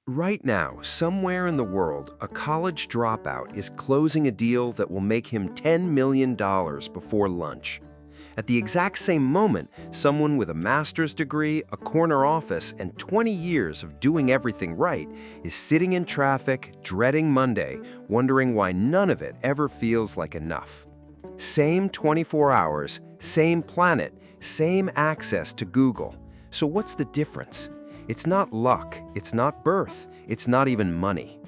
Right now, somewhere in the world, a college dropout is closing a deal that will make him $10 million before lunch. At the exact same moment, someone with a master's degree, a corner office, and 20 years of doing everything right is sitting in traffic, dreading Monday, wondering why none of it ever feels like enough. Same 24 hours, same planet, same access to Google. So what's the difference? It's not luck, it's not birth, it's not even money.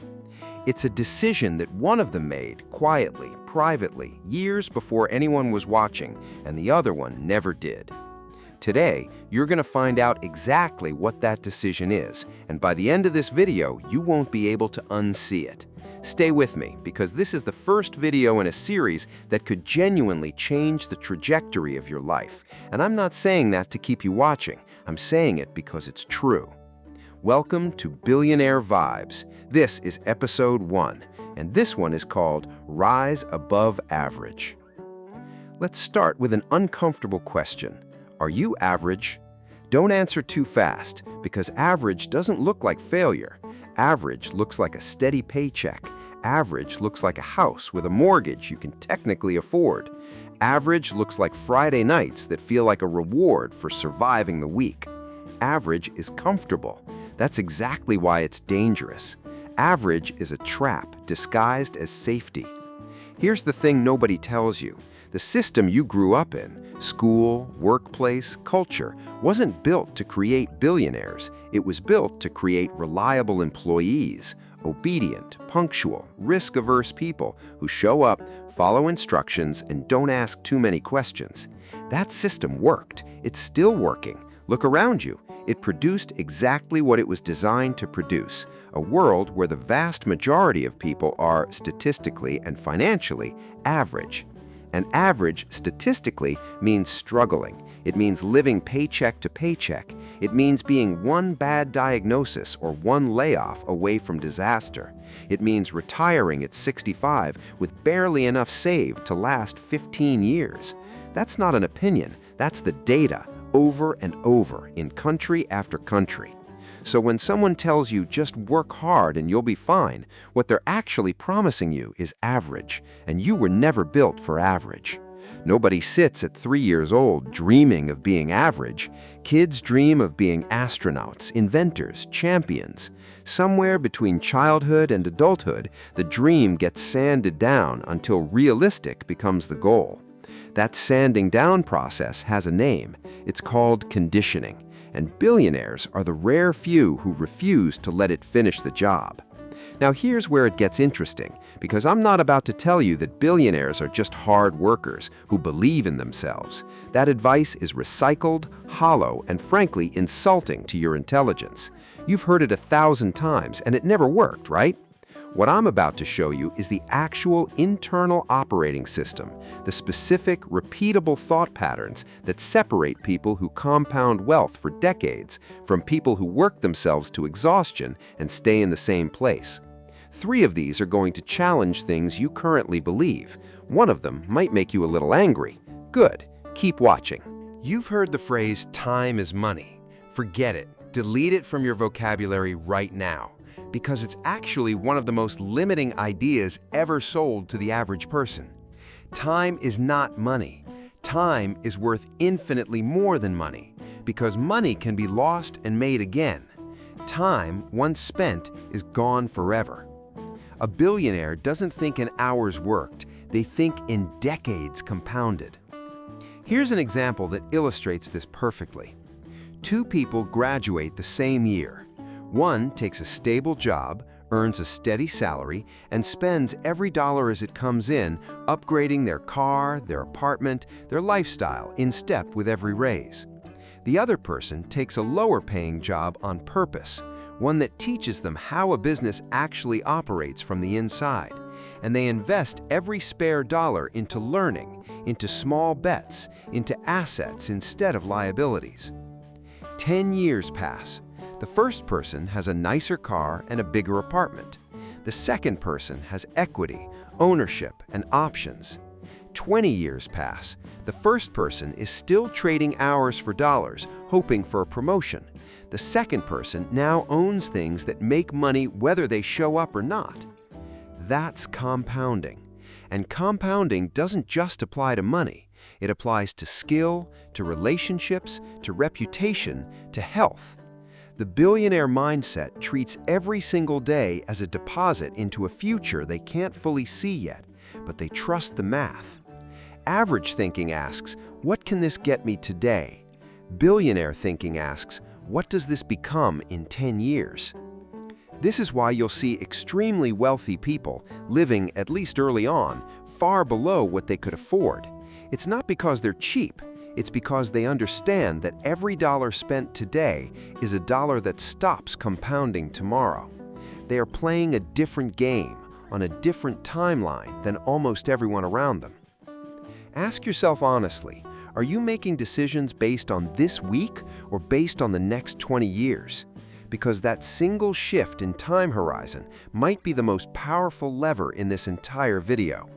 It's a decision that one of them made quietly, privately, years before anyone was watching, and the other one never did. Today, you're going to find out exactly what that decision is, and by the end of this video, you won't be able to unsee it. Stay with me, because this is the first video in a series that could genuinely change the trajectory of your life. And I'm not saying that to keep you watching. I'm saying it because it's true. Welcome to Billionaire Vibes. This is episode 1, and this one is called Rise Above Average. Let's start with an uncomfortable question. Are you average? Don't answer too fast, because average doesn't look like failure. Average looks like a steady paycheck. Average looks like a house with a mortgage you can technically afford. Average looks like Friday nights that feel like a reward for surviving the week. Average is comfortable. That's exactly why it's dangerous. Average is a trap disguised as safety. Here's the thing nobody tells you. The system you grew up in, school, workplace, culture, wasn't built to create billionaires. It was built to create reliable employees, obedient, punctual, risk-averse people who show up, follow instructions, and don't ask too many questions. That system worked. It's still working. Look around you. It produced exactly what it was designed to produce, a world where the vast majority of people are, statistically and financially, average. And average, statistically, means struggling. It means living paycheck to paycheck. It means being one bad diagnosis or one layoff away from disaster. It means retiring at 65 with barely enough saved to last 15 years. That's not an opinion, that's the data, over and over in country after country. So when someone tells you just work hard and you'll be fine, what they're actually promising you is average, and you were never built for average. Nobody sits at 3 years old dreaming of being average. Kids dream of being astronauts, inventors, champions. Somewhere between childhood and adulthood, the dream gets sanded down until realistic becomes the goal. That sanding down process has a name. It's called conditioning. And billionaires are the rare few who refuse to let it finish the job. Now here's where it gets interesting, because I'm not about to tell you that billionaires are just hard workers who believe in themselves. That advice is recycled, hollow, and frankly insulting to your intelligence. You've heard it 1,000 times and it never worked, right? What I'm about to show you is the actual internal operating system, the specific, repeatable thought patterns that separate people who compound wealth for decades from people who work themselves to exhaustion and stay in the same place. 3 of these are going to challenge things you currently believe. One of them might make you a little angry. Good. Keep watching. You've heard the phrase, time is money. Forget it. Delete it from your vocabulary right now, because it's actually one of the most limiting ideas ever sold to the average person. Time is not money. Time is worth infinitely more than money, because money can be lost and made again. Time, once spent, is gone forever. A billionaire doesn't think in hours worked, they think in decades compounded. Here's an example that illustrates this perfectly. 2 people graduate the same year. One takes a stable job, earns a steady salary, and spends every dollar as it comes in, upgrading their car, their apartment, their lifestyle in step with every raise. The other person takes a lower-paying job on purpose, one that teaches them how a business actually operates from the inside, and they invest every spare dollar into learning, into small bets, into assets instead of liabilities. 10 years pass. The first person has a nicer car and a bigger apartment. The second person has equity, ownership, and options. 20 years pass. The first person is still trading hours for dollars, hoping for a promotion. The second person now owns things that make money whether they show up or not. That's compounding. And compounding doesn't just apply to money. It applies to skill, to relationships, to reputation, to health. The billionaire mindset treats every single day as a deposit into a future they can't fully see yet, but they trust the math. Average thinking asks, what can this get me today? Billionaire thinking asks, what does this become in 10 years? This is why you'll see extremely wealthy people living, at least early on, far below what they could afford. It's not because they're cheap, it's because they understand that every dollar spent today is a dollar that stops compounding tomorrow. They are playing a different game, on a different timeline than almost everyone around them. Ask yourself honestly, are you making decisions based on this week or based on the next 20 years? Because that single shift in time horizon might be the most powerful lever in this entire video.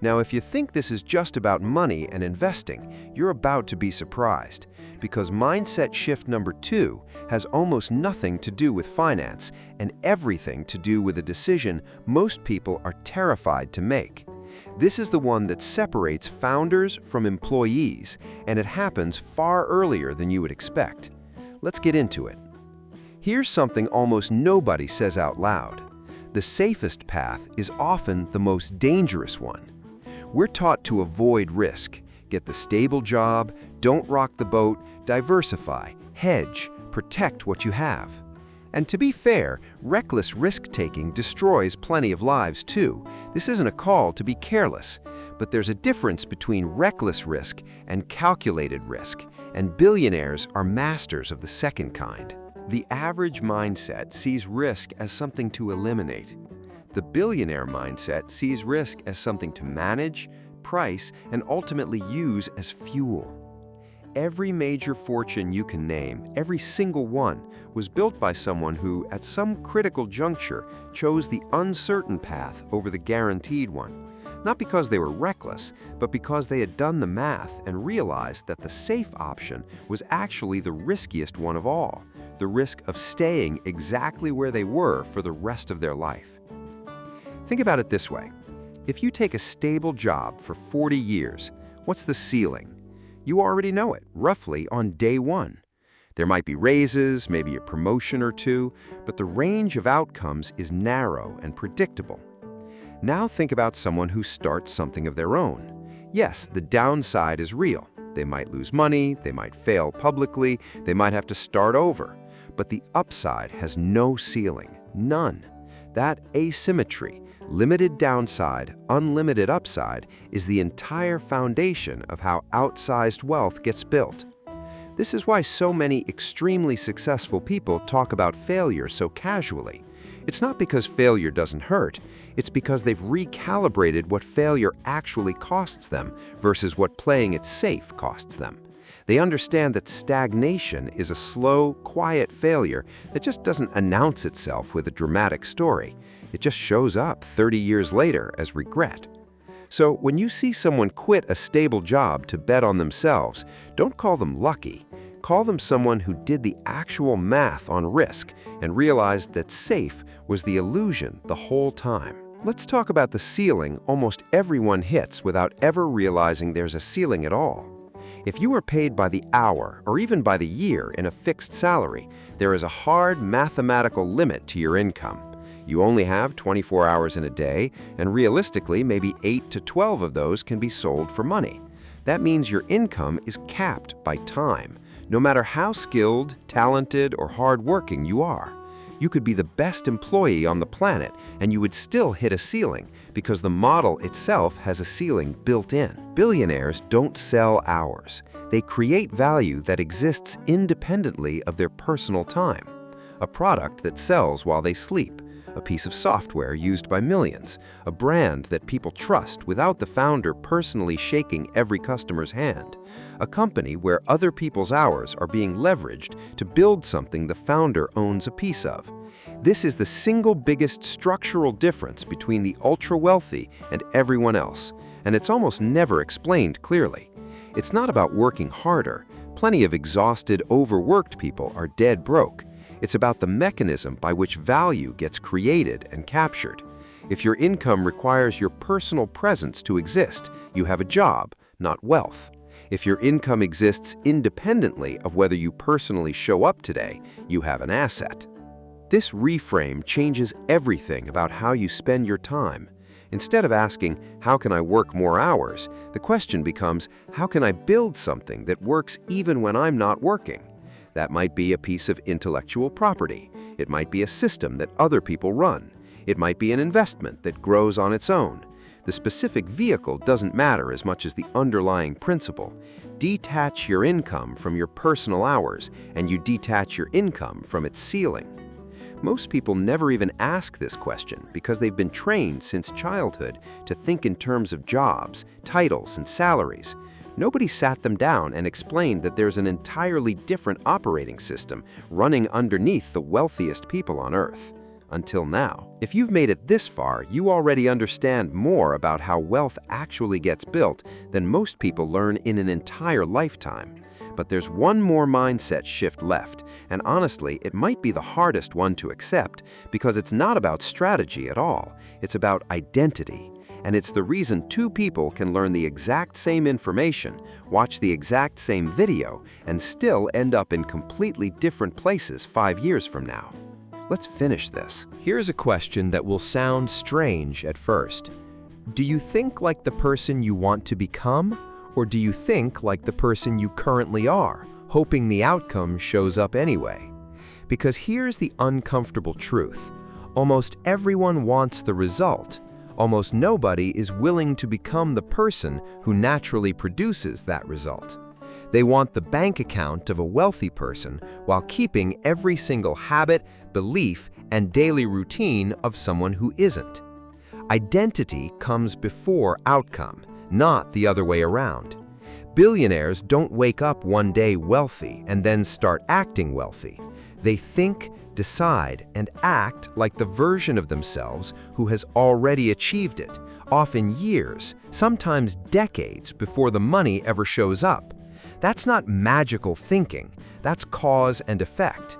Now, if you think this is just about money and investing, you're about to be surprised, because mindset shift number 2 has almost nothing to do with finance and everything to do with a decision most people are terrified to make. This is the one that separates founders from employees, and it happens far earlier than you would expect. Let's get into it. Here's something almost nobody says out loud. The safest path is often the most dangerous one. We're taught to avoid risk, get the stable job, don't rock the boat, diversify, hedge, protect what you have. And to be fair, reckless risk-taking destroys plenty of lives too. This isn't a call to be careless, but there's a difference between reckless risk and calculated risk, and billionaires are masters of the second kind. The average mindset sees risk as something to eliminate. The billionaire mindset sees risk as something to manage, price, and ultimately use as fuel. Every major fortune you can name, every single one, was built by someone who, at some critical juncture, chose the uncertain path over the guaranteed one. Not because they were reckless, but because they had done the math and realized that the safe option was actually the riskiest one of all, the risk of staying exactly where they were for the rest of their life. Think about it this way. If you take a stable job for 40 years, what's the ceiling? You already know it, roughly on day one. There might be raises, maybe a promotion or two, but the range of outcomes is narrow and predictable. Now think about someone who starts something of their own. Yes, the downside is real. They might lose money, they might fail publicly, they might have to start over. But the upside has no ceiling, none. That asymmetry, limited downside, unlimited upside, is the entire foundation of how outsized wealth gets built. This is why so many extremely successful people talk about failure so casually. It's not because failure doesn't hurt, it's because they've recalibrated what failure actually costs them versus what playing it safe costs them. They understand that stagnation is a slow, quiet failure that just doesn't announce itself with a dramatic story. It just shows up 30 years later as regret. So when you see someone quit a stable job to bet on themselves, don't call them lucky. Call them someone who did the actual math on risk and realized that safe was the illusion the whole time. Let's talk about the ceiling almost everyone hits without ever realizing there's a ceiling at all. If you are paid by the hour or even by the year in a fixed salary, there is a hard mathematical limit to your income. You only have 24 hours in a day, and realistically, maybe 8 to 12 of those can be sold for money. That means your income is capped by time, no matter how skilled, talented, or hardworking you are. You could be the best employee on the planet, and you would still hit a ceiling because the model itself has a ceiling built in. Billionaires don't sell hours. They create value that exists independently of their personal time. A product that sells while they sleep, a piece of software used by millions, a brand that people trust without the founder personally shaking every customer's hand, a company where other people's hours are being leveraged to build something the founder owns a piece of. This is the single biggest structural difference between the ultra-wealthy and everyone else, and it's almost never explained clearly. It's not about working harder, Plenty of exhausted, overworked people are dead broke. It's about the mechanism by which value gets created and captured. If your income requires your personal presence to exist, you have a job, not wealth. If your income exists independently of whether you personally show up today, you have an asset. This reframe changes everything about how you spend your time. Instead of asking, how can I work more hours? The question becomes, how can I build something that works even when I'm not working? That might be a piece of intellectual property. It might be a system that other people run. It might be an investment that grows on its own. The specific vehicle doesn't matter as much as the underlying principle. Detach your income from your personal hours, and you detach your income from its ceiling. Most people never even ask this question because they've been trained since childhood to think in terms of jobs, titles, and salaries. Nobody sat them down and explained that there's an entirely different operating system running underneath the wealthiest people on Earth. Until now. If you've made it this far, you already understand more about how wealth actually gets built than most people learn in an entire lifetime. But there's one more mindset shift left, and honestly, it might be the hardest one to accept because it's not about strategy at all. It's about identity. And it's the reason two people can learn the exact same information, watch the exact same video, and still end up in completely different places 5 years from now. Let's finish this. Here's a question that will sound strange at first. Do you think like the person you want to become? Or do you think like the person you currently are, hoping the outcome shows up anyway? Because here's the uncomfortable truth. Almost everyone wants the result. Almost nobody is willing to become the person who naturally produces that result. They want the bank account of a wealthy person while keeping every single habit, belief, and daily routine of someone who isn't. Identity comes before outcome, not the other way around. Billionaires don't wake up one day wealthy and then start acting wealthy. They think, decide, and act like the version of themselves who has already achieved it, often years, sometimes decades before the money ever shows up. That's not magical thinking, that's cause and effect.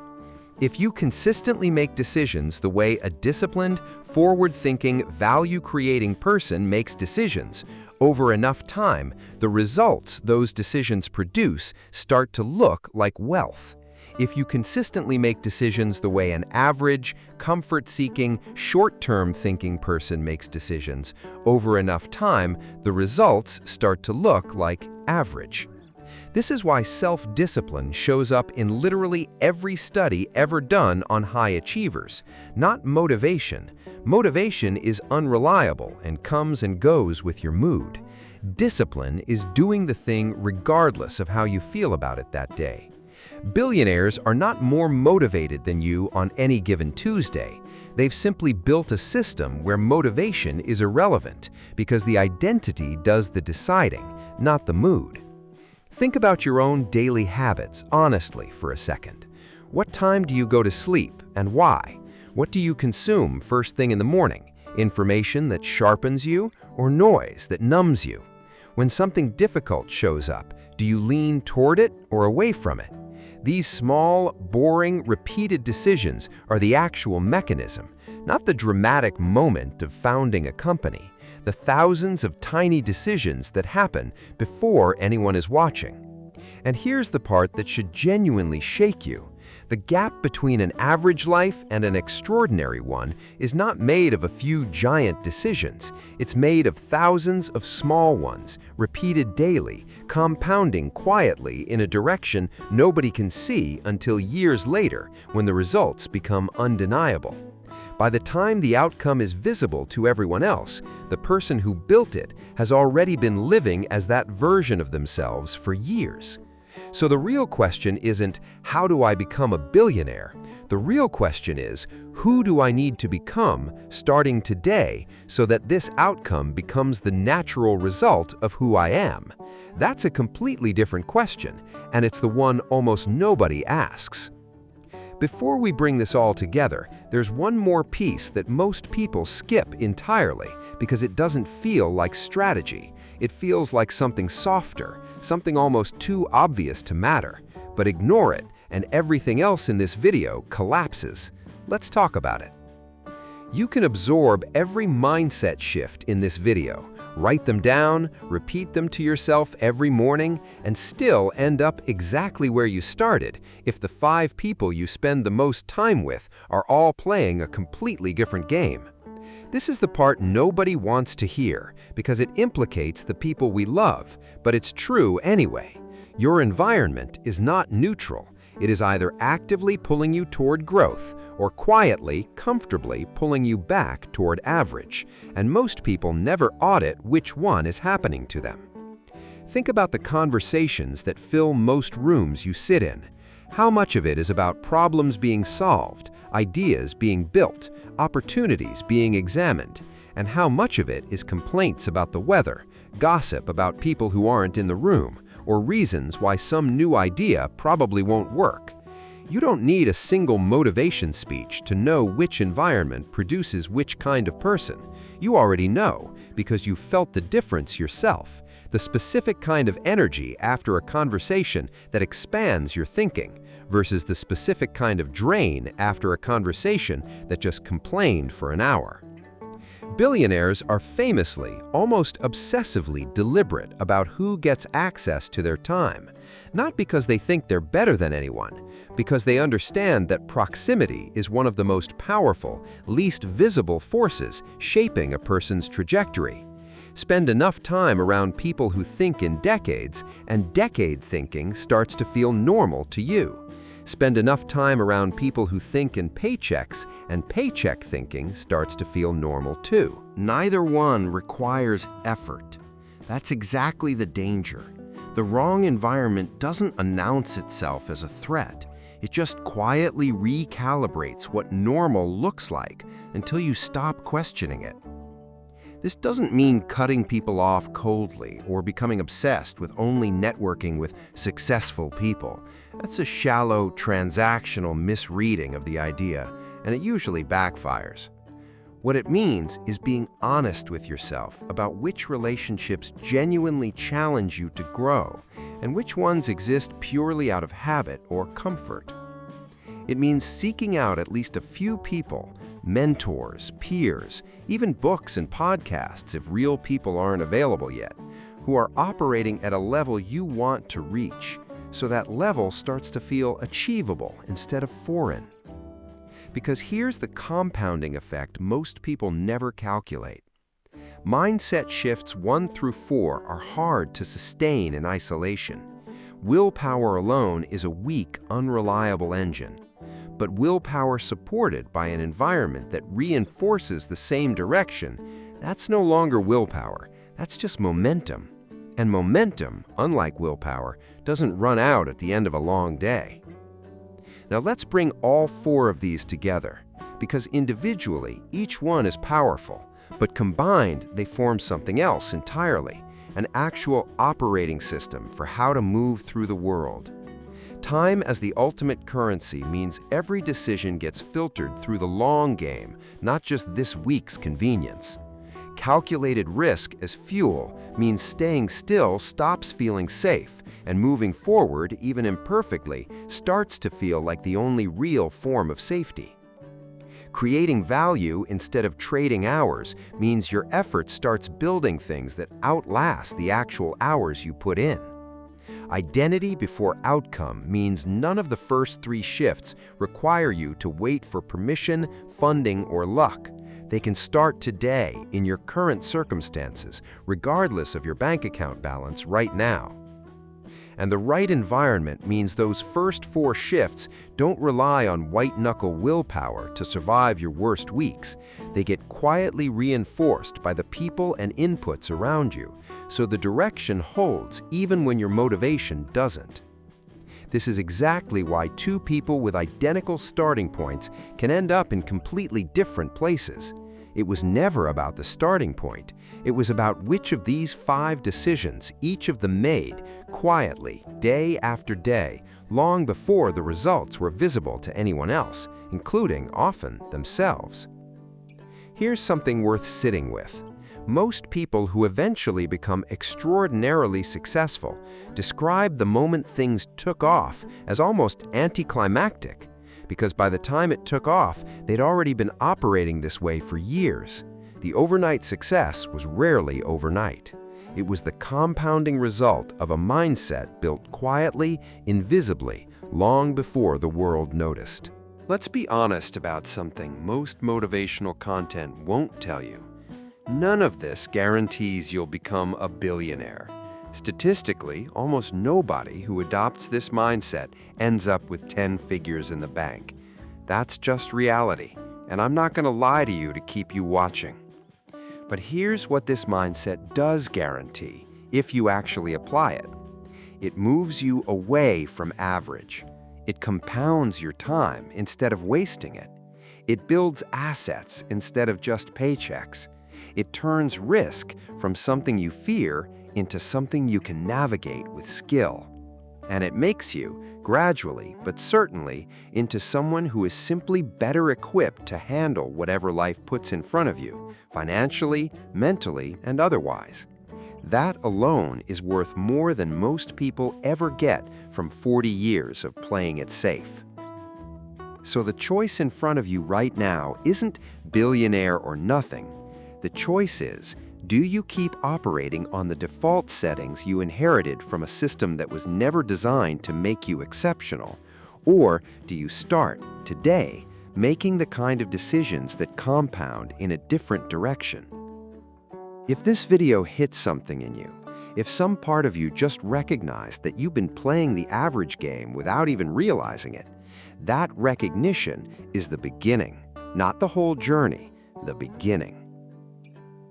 If you consistently make decisions the way a disciplined, forward-thinking, value-creating person makes decisions, over enough time, the results those decisions produce start to look like wealth. If you consistently make decisions the way an average, comfort-seeking, short-term thinking person makes decisions, over enough time, the results start to look like average. This is why self-discipline shows up in literally every study ever done on high achievers, not motivation. Motivation is unreliable and comes and goes with your mood. Discipline is doing the thing regardless of how you feel about it that day. Billionaires are not more motivated than you on any given Tuesday. They've simply built a system where motivation is irrelevant because the identity does the deciding, not the mood. Think about your own daily habits honestly for a second. What time do you go to sleep and why? What do you consume first thing in the morning? Information that sharpens you or noise that numbs you? When something difficult shows up, do you lean toward it or away from it? These small, boring, repeated decisions are the actual mechanism, not the dramatic moment of founding a company. The thousands of tiny decisions that happen before anyone is watching. And here's the part that should genuinely shake you. The gap between an average life and an extraordinary one is not made of a few giant decisions. It's made of thousands of small ones, repeated daily, compounding quietly in a direction nobody can see until years later when the results become undeniable. By the time the outcome is visible to everyone else, the person who built it has already been living as that version of themselves for years. So the real question isn't, how do I become a billionaire? The real question is, who do I need to become starting today so that this outcome becomes the natural result of who I am? That's a completely different question, and it's the one almost nobody asks. Before we bring this all together, there's one more piece that most people skip entirely because it doesn't feel like strategy. It feels like something softer, something almost too obvious to matter, but ignore it and everything else in this video collapses. Let's talk about it. You can absorb every mindset shift in this video, write them down, repeat them to yourself every morning, and still end up exactly where you started if the 5 people you spend the most time with are all playing a completely different game. This is the part nobody wants to hear because it implicates the people we love, but it's true anyway. Your environment is not neutral. It is either actively pulling you toward growth or quietly, comfortably pulling you back toward average, and most people never audit which one is happening to them. Think about the conversations that fill most rooms you sit in. How much of it is about problems being solved, ideas being built, opportunities being examined, and how much of it is complaints about the weather, gossip about people who aren't in the room, or reasons why some new idea probably won't work? You don't need a single motivation speech to know which environment produces which kind of person. You already know because you felt the difference yourself, the specific kind of energy after a conversation that expands your thinking versus the specific kind of drain after a conversation that just complained for an hour. Billionaires are famously, almost obsessively deliberate about who gets access to their time, not because they think they're better than anyone, because they understand that proximity is one of the most powerful, least visible forces shaping a person's trajectory. Spend enough time around people who think in decades, and decade thinking starts to feel normal to you. Spend enough time around people who think in paychecks, and paycheck thinking starts to feel normal too. Neither one requires effort. That's exactly the danger. The wrong environment doesn't announce itself as a threat. It just quietly recalibrates what normal looks like until you stop questioning it. This doesn't mean cutting people off coldly or becoming obsessed with only networking with successful people. That's a shallow, transactional misreading of the idea, and it usually backfires. What it means is being honest with yourself about which relationships genuinely challenge you to grow and which ones exist purely out of habit or comfort. It means seeking out at least a few people, mentors, peers, even books and podcasts if real people aren't available yet, who are operating at a level you want to reach, so that level starts to feel achievable instead of foreign. Because here's the compounding effect most people never calculate. Mindset shifts 1 through 4 are hard to sustain in isolation. Willpower alone is a weak, unreliable engine. But willpower supported by an environment that reinforces the same direction, that's no longer willpower, that's just momentum. And momentum, unlike willpower, doesn't run out at the end of a long day. Now let's bring all 4 of these together, because individually, each one is powerful, but combined, they form something else entirely, an actual operating system for how to move through the world. Time as the ultimate currency means every decision gets filtered through the long game, not just this week's convenience. Calculated risk as fuel means staying still stops feeling safe, and moving forward, even imperfectly, starts to feel like the only real form of safety. Creating value instead of trading hours means your effort starts building things that outlast the actual hours you put in. Identity before outcome means none of the first 3 shifts require you to wait for permission, funding, or luck. They can start today in your current circumstances, regardless of your bank account balance right now. And the right environment means those first 4 shifts don't rely on white-knuckle willpower to survive your worst weeks. They get quietly reinforced by the people and inputs around you, so the direction holds even when your motivation doesn't. This is exactly why 2 people with identical starting points can end up in completely different places. It was never about the starting point. It was about which of these 5 decisions each of them made, quietly, day after day, long before the results were visible to anyone else, including, often, themselves. Here's something worth sitting with. Most people who eventually become extraordinarily successful describe the moment things took off as almost anticlimactic, because by the time it took off, they'd already been operating this way for years. The overnight success was rarely overnight. It was the compounding result of a mindset built quietly, invisibly, long before the world noticed. Let's be honest about something most motivational content won't tell you. None of this guarantees you'll become a billionaire. Statistically, almost nobody who adopts this mindset ends up with 10 figures in the bank. That's just reality, and I'm not going to lie to you to keep you watching. But here's what this mindset does guarantee, if you actually apply it. It moves you away from average. It compounds your time instead of wasting it. It builds assets instead of just paychecks. It turns risk from something you fear into something you can navigate with skill. And it makes you, gradually but certainly, into someone who is simply better equipped to handle whatever life puts in front of you, financially, mentally, and otherwise. That alone is worth more than most people ever get from 40 years of playing it safe. So the choice in front of you right now isn't billionaire or nothing. The choice is, do you keep operating on the default settings you inherited from a system that was never designed to make you exceptional? Or do you start, today, making the kind of decisions that compound in a different direction? If this video hits something in you, if some part of you just recognized that you've been playing the average game without even realizing it, that recognition is the beginning, not the whole journey, the beginning.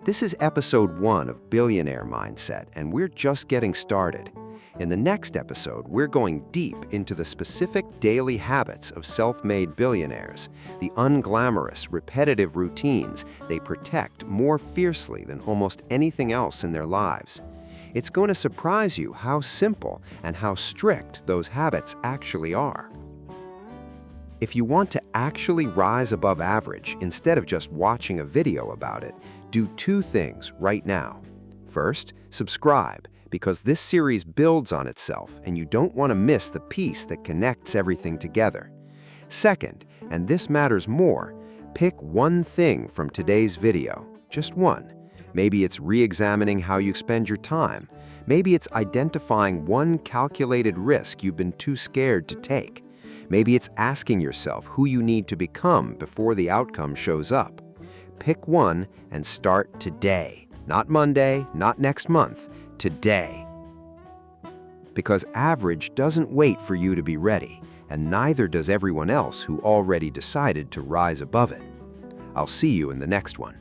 This is episode 1 of Billionaire Mindset, and we're just getting started. In the next episode, we're going deep into the specific daily habits of self-made billionaires, the unglamorous, repetitive routines they protect more fiercely than almost anything else in their lives. It's going to surprise you how simple and how strict those habits actually are. If you want to actually rise above average instead of just watching a video about it, do 2 things right now. First, subscribe, because this series builds on itself and you don't want to miss the piece that connects everything together. Second, and this matters more, pick one thing from today's video, just one. Maybe it's re-examining how you spend your time. Maybe it's identifying one calculated risk you've been too scared to take. Maybe it's asking yourself who you need to become before the outcome shows up. Pick one and start today. Not Monday, not next month, today. Because average doesn't wait for you to be ready, and neither does everyone else who already decided to rise above it. I'll see you in the next one.